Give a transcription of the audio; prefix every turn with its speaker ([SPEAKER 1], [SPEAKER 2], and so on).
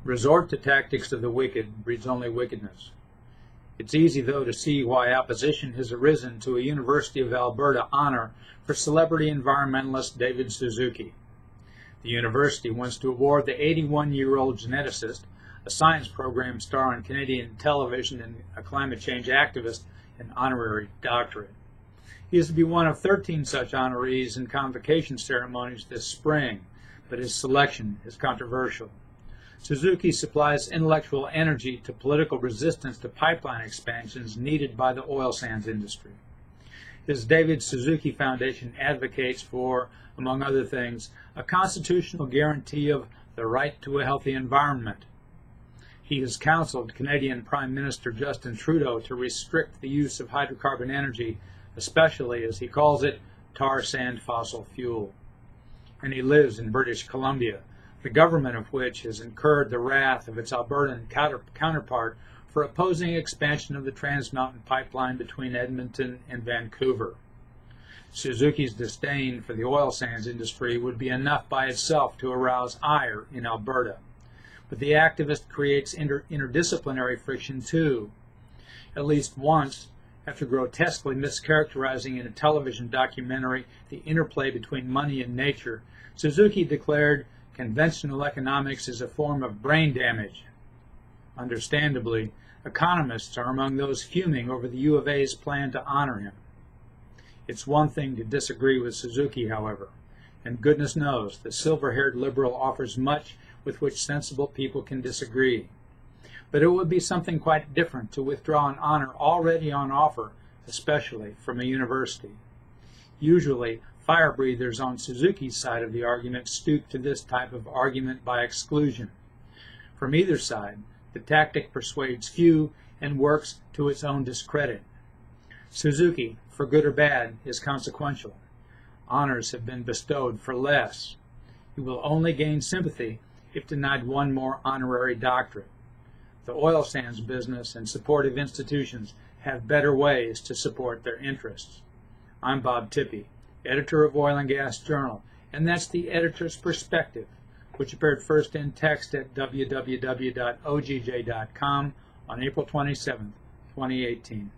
[SPEAKER 1] Resort to tactics of the wicked breeds only wickedness. It's easy, though, to see why opposition has arisen to a University of Alberta honor for celebrity environmentalist David Suzuki. The university wants to award the 81-year-old geneticist, a science program star on Canadian television and a climate change activist, an honorary doctorate. He is to be one of 13 such honorees in convocation ceremonies this spring, but his selection is controversial. Suzuki supplies intellectual energy to political resistance to pipeline expansions needed by the oil sands industry. His David Suzuki Foundation advocates for, among other things, a constitutional guarantee of the right to a healthy environment. He has counseled Canadian Prime Minister Justin Trudeau to restrict the use of hydrocarbon energy, especially, as he calls it, tar sand fossil fuel. And he lives in British Columbia, the government of which has incurred the wrath of its Albertan counterpart for opposing expansion of the Trans Mountain pipeline between Edmonton and Vancouver. Suzuki's disdain for the oil sands industry would be enough by itself to arouse ire in Alberta. But the activist creates interdisciplinary friction too. At least once, after grotesquely mischaracterizing in a television documentary the interplay between money and nature, Suzuki declared, "Conventional economics is a form of brain damage." Understandably, economists are among those fuming over the U of A's plan to honor him. It's one thing to disagree with Suzuki, however, and goodness knows the silver-haired liberal offers much with which sensible people can disagree. But it would be something quite different to withdraw an honor already on offer, especially from a university. Usually, fire breathers on Suzuki's side of the argument stoop to this type of argument by exclusion. From either side, the tactic persuades few and works to its own discredit. Suzuki, for good or bad, is consequential. Honors have been bestowed for less. He will only gain sympathy if denied one more honorary doctorate. The oil sands business and supportive institutions have better ways to support their interests. I'm Bob Tippie, editor of Oil and Gas Journal, and that's the editor's perspective, which appeared first in text at www.ogj.com on April 27, 2018.